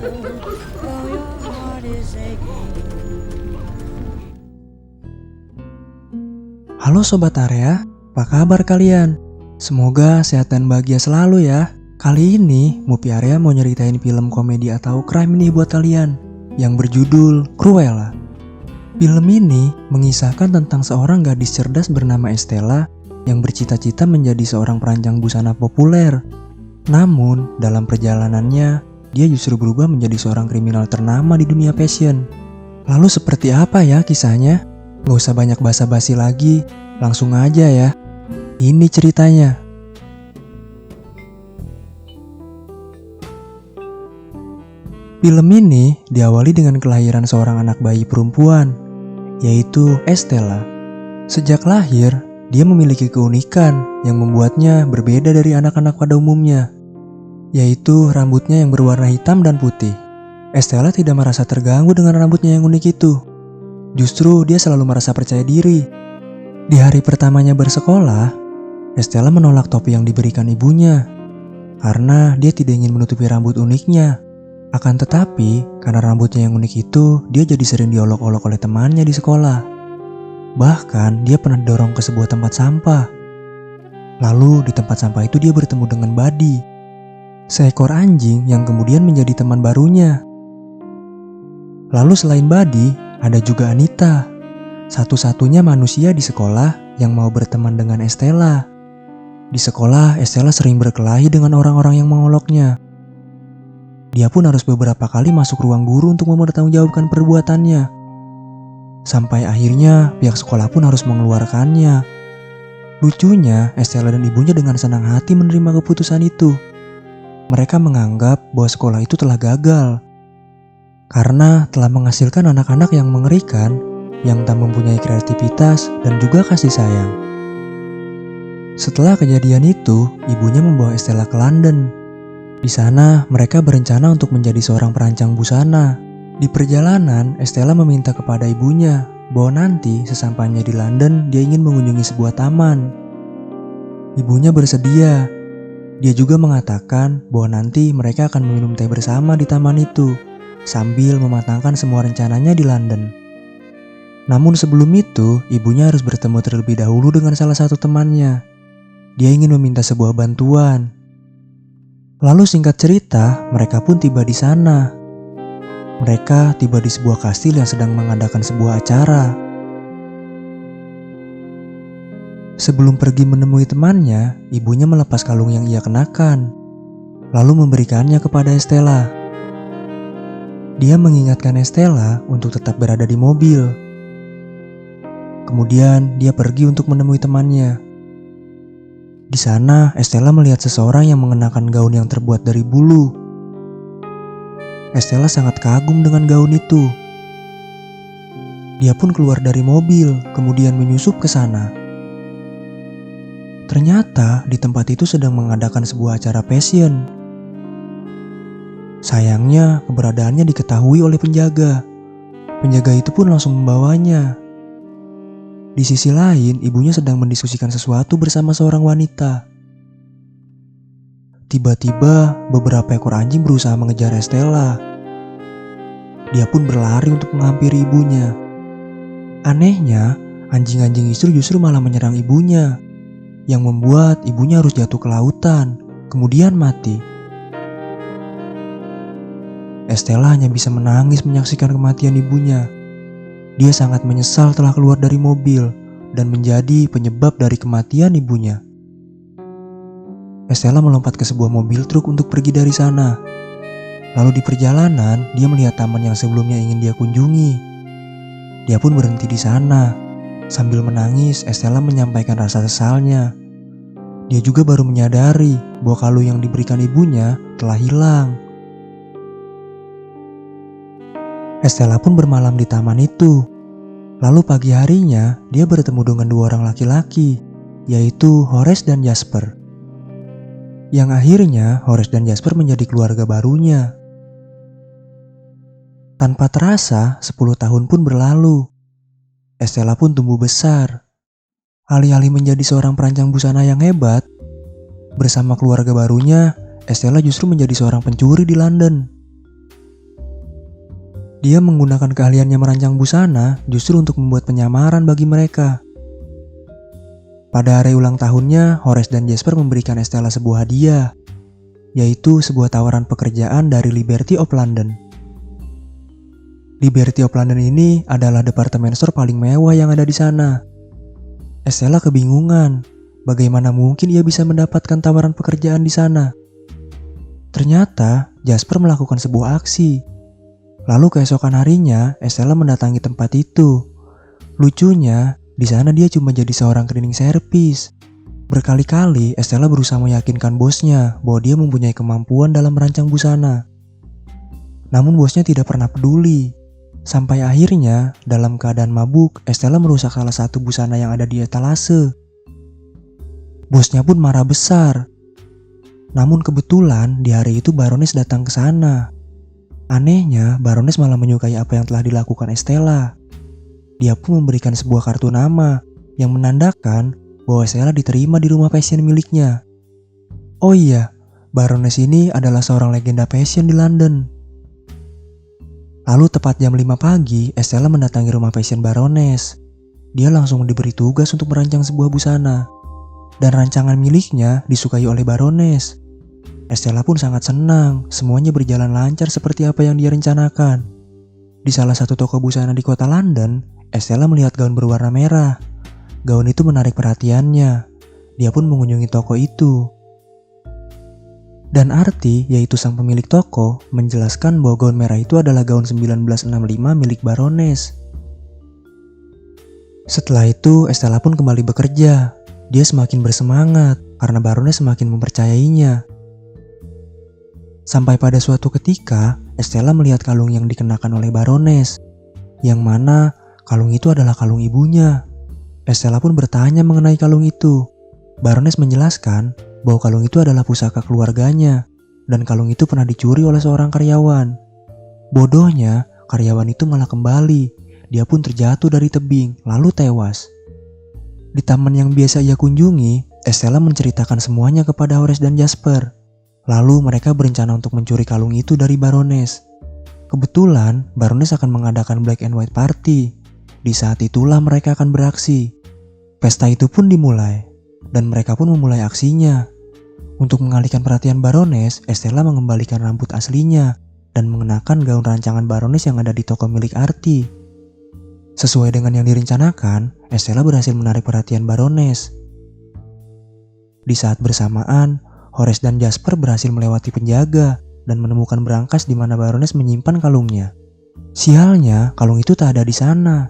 though your heart is aching. Halo Sobat Area, apa kabar kalian? Semoga sehat dan bahagia selalu ya. Kali ini, Mupi Area mau nyeritain film komedi atau crime nih buat kalian yang berjudul Cruella. Film ini mengisahkan tentang seorang gadis cerdas bernama Estella yang bercita-cita menjadi seorang perancang busana populer. Namun, dalam perjalanannya, dia justru berubah menjadi seorang kriminal ternama di dunia fashion. Lalu seperti apa ya kisahnya? Gak usah banyak basa-basi lagi, langsung aja ya. Ini ceritanya. Film ini diawali dengan kelahiran seorang anak bayi perempuan, yaitu Estella. Sejak lahir, dia memiliki keunikan yang membuatnya berbeda dari anak-anak pada umumnya, yaitu rambutnya yang berwarna hitam dan putih. Estella tidak merasa terganggu dengan rambutnya yang unik itu. Justru dia selalu merasa percaya diri. Di hari pertamanya bersekolah, Estella menolak topi yang diberikan ibunya karena dia tidak ingin menutupi rambut uniknya. Akan tetapi, karena rambutnya yang unik itu, dia jadi sering diolok-olok oleh temannya di sekolah. Bahkan, dia pernah didorong ke sebuah tempat sampah. Lalu, di tempat sampah itu dia bertemu dengan Buddy, seekor anjing yang kemudian menjadi teman barunya. Lalu selain Buddy, ada juga Anita, satu-satunya manusia di sekolah yang mau berteman dengan Estella. Di sekolah, Estella sering berkelahi dengan orang-orang yang mengoloknya. Dia pun harus beberapa kali masuk ruang guru untuk mempertanggungjawabkan perbuatannya. Sampai akhirnya pihak sekolah pun harus mengeluarkannya. Lucunya, Estella dan ibunya dengan senang hati menerima keputusan itu. Mereka menganggap bahwa sekolah itu telah gagal karena telah menghasilkan anak-anak yang mengerikan, yang tak mempunyai kreativitas dan juga kasih sayang. Setelah kejadian itu, ibunya membawa Estella ke London. Di sana, mereka berencana untuk menjadi seorang perancang busana. Di perjalanan, Estella meminta kepada ibunya bahwa nanti sesampainya di London, dia ingin mengunjungi sebuah taman. Ibunya bersedia. Dia juga mengatakan bahwa nanti mereka akan meminum teh bersama di taman itu, sambil mematangkan semua rencananya di London. Namun sebelum itu, ibunya harus bertemu terlebih dahulu dengan salah satu temannya. Dia ingin meminta sebuah bantuan. Lalu singkat cerita, mereka pun tiba di sana. Mereka tiba di sebuah kastil yang sedang mengadakan sebuah acara. Sebelum pergi menemui temannya, ibunya melepas kalung yang ia kenakan, lalu memberikannya kepada Estella. Dia mengingatkan Estella untuk tetap berada di mobil. Kemudian dia pergi untuk menemui temannya. Di sana, Estella melihat seseorang yang mengenakan gaun yang terbuat dari bulu. Estella sangat kagum dengan gaun itu. Dia pun keluar dari mobil, kemudian menyusup ke sana. Ternyata di tempat itu sedang mengadakan sebuah acara fashion. Sayangnya, keberadaannya diketahui oleh penjaga. Penjaga itu pun langsung membawanya. Di sisi lain, ibunya sedang mendiskusikan sesuatu bersama seorang wanita. Tiba-tiba, beberapa ekor anjing berusaha mengejar Estella. Dia pun berlari untuk menghampiri ibunya. Anehnya, anjing-anjing itu justru malah menyerang ibunya, yang membuat ibunya harus jatuh ke lautan, kemudian mati. Estella hanya bisa menangis menyaksikan kematian ibunya. Dia sangat menyesal telah keluar dari mobil dan menjadi penyebab dari kematian ibunya. Estella melompat ke sebuah mobil truk untuk pergi dari sana. Lalu di perjalanan, dia melihat taman yang sebelumnya ingin dia kunjungi. Dia pun berhenti di sana. Sambil menangis, Estella menyampaikan rasa sesalnya. Dia juga baru menyadari bahwa kalung yang diberikan ibunya telah hilang. Estella pun bermalam di taman itu. Lalu pagi harinya, dia bertemu dengan dua orang laki-laki, yaitu Horace dan Jasper. Yang akhirnya, Horace dan Jasper menjadi keluarga barunya. Tanpa terasa, 10 tahun pun berlalu. Estella pun tumbuh besar. Alih-alih menjadi seorang perancang busana yang hebat, bersama keluarga barunya, Estella justru menjadi seorang pencuri di London. Dia menggunakan keahliannya merancang busana justru untuk membuat penyamaran bagi mereka. Pada hari ulang tahunnya, Horace dan Jasper memberikan Estella sebuah hadiah, yaitu sebuah tawaran pekerjaan dari Liberty of London. Liberty of London ini adalah departemen store paling mewah yang ada di sana. Estella kebingungan, bagaimana mungkin ia bisa mendapatkan tawaran pekerjaan di sana. Ternyata, Jasper melakukan sebuah aksi. Lalu keesokan harinya, Estella mendatangi tempat itu. Lucunya, di sana dia cuma jadi seorang cleaning service. Berkali-kali Estella berusaha meyakinkan bosnya bahwa dia mempunyai kemampuan dalam merancang busana. Namun bosnya tidak pernah peduli. Sampai akhirnya, dalam keadaan mabuk, Estella merusak salah satu busana yang ada di etalase. Bosnya pun marah besar. Namun kebetulan di hari itu Baroness datang ke sana. Anehnya, Baroness malah menyukai apa yang telah dilakukan Estella. Dia pun memberikan sebuah kartu nama yang menandakan bahwa Estella diterima di rumah fashion miliknya. Oh iya, Baroness ini adalah seorang legenda fashion di London. Lalu tepat jam 5 pagi, Estella mendatangi rumah fashion Baroness. Dia langsung diberi tugas untuk merancang sebuah busana. Dan rancangan miliknya disukai oleh Baroness. Estella pun sangat senang, semuanya berjalan lancar seperti apa yang dia rencanakan. Di salah satu toko busana di kota London, Estella melihat gaun berwarna merah. Gaun itu menarik perhatiannya. Dia pun mengunjungi toko itu. Dan Arti, yaitu sang pemilik toko, menjelaskan bahwa gaun merah itu adalah gaun 1965 milik Baroness. Setelah itu, Estella pun kembali bekerja. Dia semakin bersemangat karena Baroness semakin mempercayainya. Sampai pada suatu ketika, Estella melihat kalung yang dikenakan oleh Baroness, yang mana kalung itu adalah kalung ibunya. Estella pun bertanya mengenai kalung itu. Baroness menjelaskan bahwa kalung itu adalah pusaka keluarganya, dan kalung itu pernah dicuri oleh seorang karyawan. Bodohnya, karyawan itu malah kembali. Dia pun terjatuh dari tebing, lalu tewas. Di taman yang biasa ia kunjungi, Estella menceritakan semuanya kepada Horace dan Jasper. Lalu mereka berencana untuk mencuri kalung itu dari Baroness. Kebetulan, Baroness akan mengadakan black and white party. Di saat itulah mereka akan beraksi. Pesta itu pun dimulai, dan mereka pun memulai aksinya. Untuk mengalihkan perhatian Baroness, Estella mengembalikan rambut aslinya dan mengenakan gaun rancangan Baroness yang ada di toko milik Arti. Sesuai dengan yang direncanakan, Estella berhasil menarik perhatian Baroness. Di saat bersamaan, Horace dan Jasper berhasil melewati penjaga dan menemukan berangkas di mana Baroness menyimpan kalungnya. Sialnya, kalung itu tak ada di sana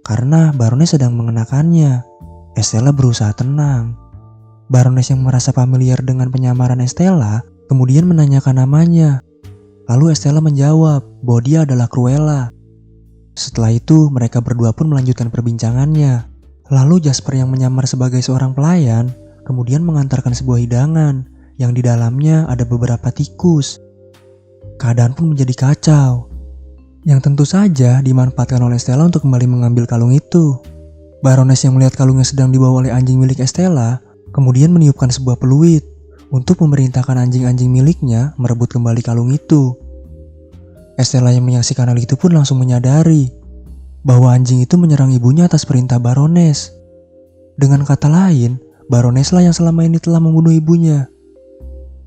karena Baroness sedang mengenakannya. Estella berusaha tenang. Baroness yang merasa familiar dengan penyamaran Estella kemudian menanyakan namanya. Lalu Estella menjawab bahwa dia adalah Cruella. Setelah itu, mereka berdua pun melanjutkan perbincangannya. Lalu Jasper yang menyamar sebagai seorang pelayan kemudian mengantarkan sebuah hidangan yang di dalamnya ada beberapa tikus. Keadaan pun menjadi kacau, yang tentu saja dimanfaatkan oleh Estella untuk kembali mengambil kalung itu. Baroness yang melihat kalungnya sedang dibawa oleh anjing milik Estella kemudian meniupkan sebuah peluit untuk memerintahkan anjing-anjing miliknya merebut kembali kalung itu. Estella yang menyaksikan hal itu pun langsung menyadari bahwa anjing itu menyerang ibunya atas perintah Baroness. Dengan kata lain, Baroness lah yang selama ini telah membunuh ibunya.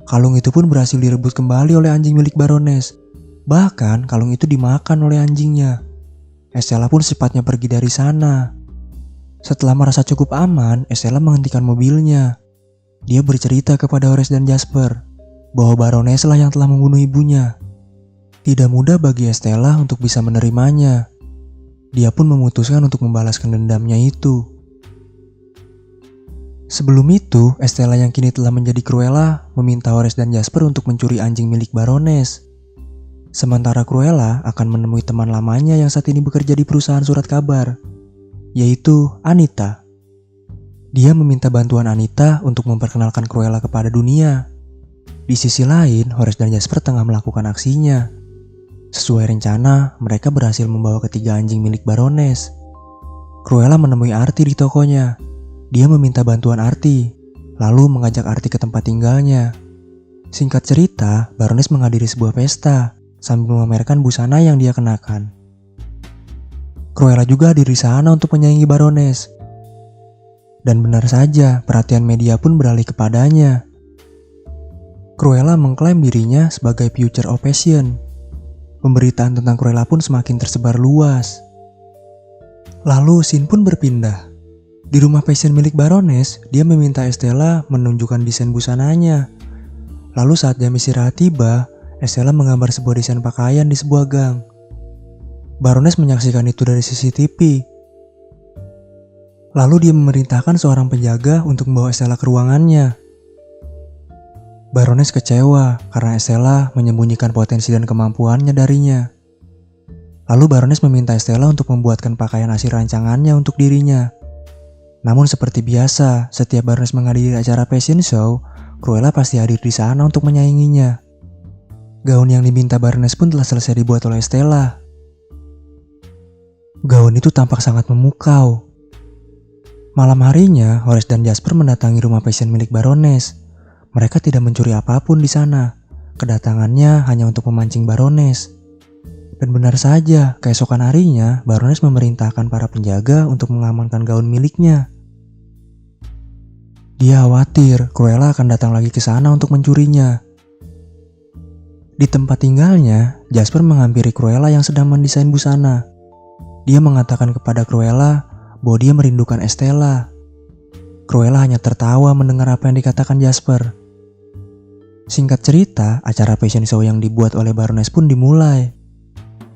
Kalung itu pun berhasil direbut kembali oleh anjing milik Baroness. Bahkan kalung itu dimakan oleh anjingnya. Estella pun secepatnya pergi dari sana. Setelah merasa cukup aman, Estella menghentikan mobilnya. Dia bercerita kepada Horace dan Jasper bahwa Baroness lah yang telah membunuh ibunya. Tidak mudah bagi Estella untuk bisa menerimanya. Dia pun memutuskan untuk membalaskan dendamnya itu. Sebelum itu, Estella yang kini telah menjadi Cruella meminta Horace dan Jasper untuk mencuri anjing milik Baroness. Sementara Cruella akan menemui teman lamanya yang saat ini bekerja di perusahaan surat kabar, yaitu Anita. Dia meminta bantuan Anita untuk memperkenalkan Cruella kepada dunia. Di sisi lain, Horace dan Jasper tengah melakukan aksinya. Sesuai rencana, mereka berhasil membawa ketiga anjing milik Baroness. Cruella menemui Arti di tokonya. Dia meminta bantuan Arti, lalu mengajak Arti ke tempat tinggalnya. Singkat cerita, Baroness menghadiri sebuah pesta, sambil memamerkan busana yang dia kenakan. Cruella juga hadir di sana untuk menyayangi Baroness. Dan benar saja, perhatian media pun beralih kepadanya. Cruella mengklaim dirinya sebagai future of fashion. Pemberitaan tentang Cruella pun semakin tersebar luas. Lalu scene pun berpindah. Di rumah fashion milik Baroness, dia meminta Estella menunjukkan desain busananya. Lalu saat jam istirahat tiba, Estella menggambar sebuah desain pakaian di sebuah gang. Baroness menyaksikan itu dari CCTV. Lalu dia memerintahkan seorang penjaga untuk membawa Estella ke ruangannya. Baroness kecewa karena Estella menyembunyikan potensi dan kemampuannya darinya. Lalu Baroness meminta Estella untuk membuatkan pakaian hasil rancangannya untuk dirinya. Namun seperti biasa, setiap Baroness menghadiri acara fashion show, Cruella pasti hadir di sana untuk menyayanginya. Gaun yang diminta Baroness pun telah selesai dibuat oleh Estella. Gaun itu tampak sangat memukau. Malam harinya, Horace dan Jasper mendatangi rumah fashion milik Baroness. Mereka tidak mencuri apapun di sana. Kedatangannya hanya untuk memancing Baroness. Dan benar saja, keesokan harinya, Baroness memerintahkan para penjaga untuk mengamankan gaun miliknya. Dia khawatir Cruella akan datang lagi ke sana untuk mencurinya. Di tempat tinggalnya, Jasper menghampiri Cruella yang sedang mendesain busana. Dia mengatakan kepada Cruella bahwa dia merindukan Estella. Cruella hanya tertawa mendengar apa yang dikatakan Jasper. Singkat cerita, acara fashion show yang dibuat oleh Baroness pun dimulai.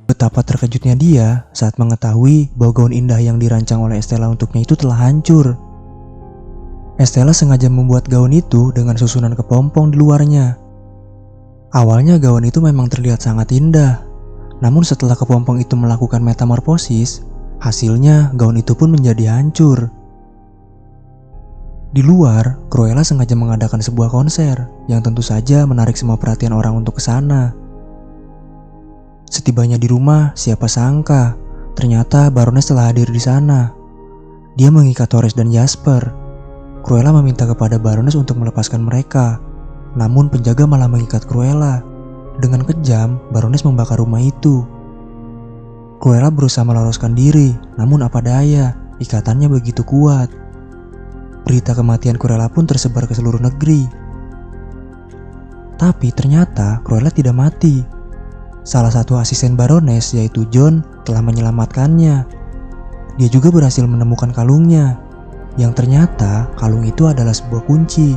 Betapa terkejutnya dia saat mengetahui bahwa gaun indah yang dirancang oleh Estella untuknya itu telah hancur. Estella sengaja membuat gaun itu dengan susunan kepompong di luarnya. Awalnya gaun itu memang terlihat sangat indah. Namun setelah kepompong itu melakukan metamorfosis, hasilnya gaun itu pun menjadi hancur. Di luar, Cruella sengaja mengadakan sebuah konser yang tentu saja menarik semua perhatian orang untuk ke sana. Setibanya di rumah, siapa sangka ternyata Baroness telah hadir di sana. Dia mengikat Horace dan Jasper. Cruella meminta kepada Baroness untuk melepaskan mereka, namun penjaga malah mengikat Cruella. Dengan kejam, Baroness membakar rumah itu. Cruella berusaha meloloskan diri, namun apa daya, ikatannya begitu kuat. Berita kematian Cruella pun tersebar ke seluruh negeri. Tapi ternyata Cruella tidak mati. Salah satu asisten Baroness yaitu John telah menyelamatkannya. Dia juga berhasil menemukan kalungnya, yang ternyata kalung itu adalah sebuah kunci.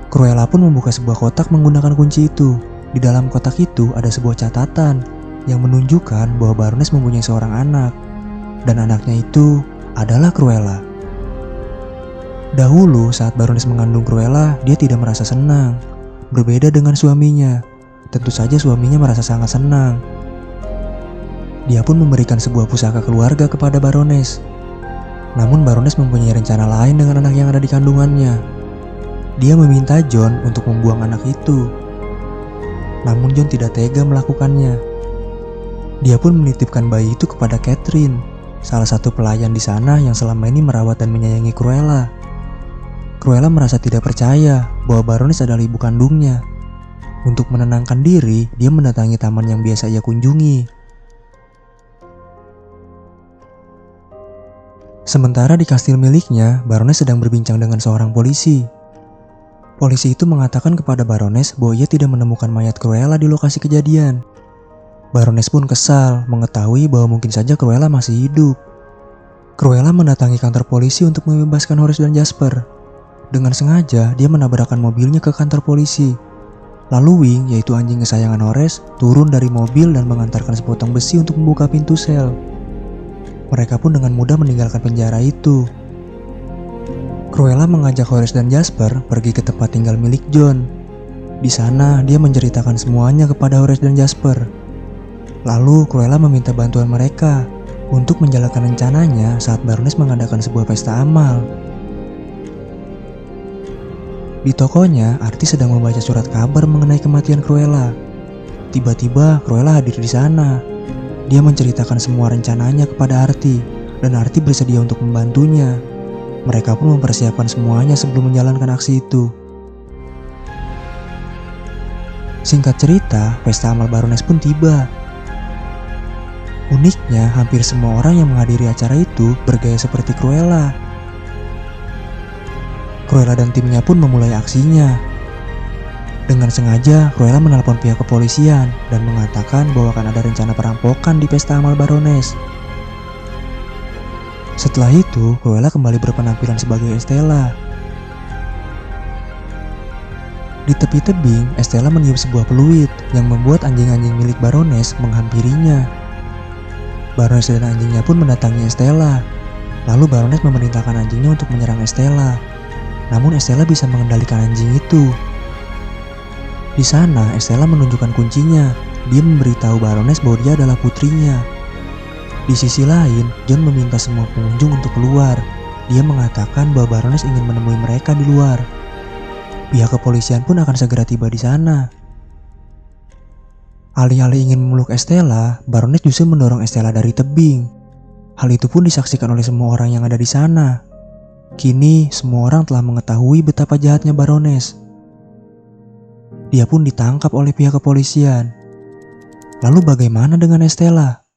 Cruella pun membuka sebuah kotak menggunakan kunci itu. Di dalam kotak itu ada sebuah catatan yang menunjukkan bahwa Baroness mempunyai seorang anak, dan anaknya itu adalah Cruella. Dahulu saat Baroness mengandung Cruella, dia tidak merasa senang. Berbeda dengan suaminya, tentu saja suaminya merasa sangat senang. Dia pun memberikan sebuah pusaka keluarga kepada Baroness. Namun Baroness mempunyai rencana lain dengan anak yang ada di kandungannya. Dia meminta John untuk membuang anak itu. Namun John tidak tega melakukannya. Dia pun menitipkan bayi itu kepada Catherine, salah satu pelayan di sana yang selama ini merawat dan menyayangi Cruella. Cruella merasa tidak percaya bahwa Baroness adalah ibu kandungnya. Untuk menenangkan diri, dia mendatangi taman yang biasa ia kunjungi. Sementara di kastil miliknya, Baroness sedang berbincang dengan seorang polisi. Polisi itu mengatakan kepada Baroness bahwa ia tidak menemukan mayat Cruella di lokasi kejadian. Baroness pun kesal mengetahui bahwa mungkin saja Cruella masih hidup. Cruella mendatangi kantor polisi untuk membebaskan Horace dan Jasper. Dengan sengaja, dia menabrakkan mobilnya ke kantor polisi. Lalu Wing, yaitu anjing kesayangan Horace, turun dari mobil dan mengantarkan sepotong besi untuk membuka pintu sel. Mereka pun dengan mudah meninggalkan penjara itu. Cruella mengajak Horace dan Jasper pergi ke tempat tinggal milik John. Di sana, dia menceritakan semuanya kepada Horace dan Jasper. Lalu Cruella meminta bantuan mereka untuk menjalankan rencananya saat Baroness mengadakan sebuah pesta amal. Di tokonya, artis sedang membaca surat kabar mengenai kematian Cruella. Tiba-tiba Cruella hadir di sana. Dia menceritakan semua rencananya kepada Artie, dan Artie bersedia untuk membantunya. Mereka pun mempersiapkan semuanya sebelum menjalankan aksi itu. Singkat cerita, pesta amal Baroness pun tiba. Uniknya, hampir semua orang yang menghadiri acara itu bergaya seperti Cruella. Cruella dan timnya pun memulai aksinya. Dengan sengaja, Cruella menelpon pihak kepolisian dan mengatakan bahwa akan ada rencana perampokan di pesta amal Baroness. Setelah itu, Cruella kembali berpenampilan sebagai Estella. Di tepi tebing, Estella meniup sebuah peluit yang membuat anjing-anjing milik Baroness menghampirinya. Baroness dan anjingnya pun mendatangi Estella. Lalu Baroness memerintahkan anjingnya untuk menyerang Estella. Namun Estella bisa mengendalikan anjing itu. Di sana, Estella menunjukkan kuncinya. Dia memberitahu Baroness bahwa dia adalah putrinya. Di sisi lain, John meminta semua pengunjung untuk keluar. Dia mengatakan bahwa Baroness ingin menemui mereka di luar. Pihak kepolisian pun akan segera tiba di sana. Alih-alih ingin memeluk Estella, Baroness justru mendorong Estella dari tebing. Hal itu pun disaksikan oleh semua orang yang ada di sana. Kini, semua orang telah mengetahui betapa jahatnya Baroness. Dia pun ditangkap oleh pihak kepolisian. Lalu bagaimana dengan Estella?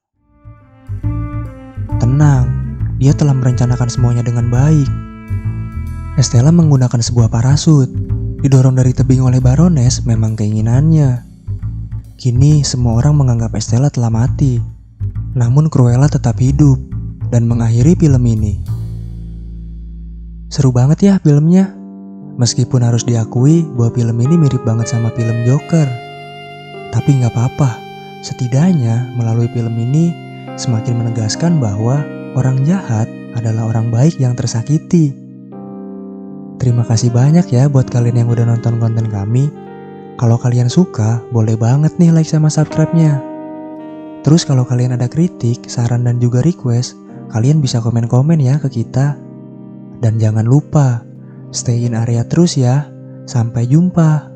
Tenang, dia telah merencanakan semuanya dengan baik. Estella menggunakan sebuah parasut. Didorong dari tebing oleh Baroness memang keinginannya. Kini semua orang menganggap Estella telah mati. Namun Cruella tetap hidup dan mengakhiri film ini. Seru banget ya filmnya. Meskipun harus diakui bahwa film ini mirip banget sama film Joker. Tapi gak apa-apa. Setidaknya melalui film ini semakin menegaskan bahwa orang jahat adalah orang baik yang tersakiti. Terima kasih banyak ya buat kalian yang udah nonton konten kami. Kalau kalian suka, boleh banget nih like sama subscribe-nya. Terus kalau kalian ada kritik, saran dan juga request, kalian bisa komen-komen ya ke kita. Dan jangan lupa, stay in area terus ya. Sampai jumpa.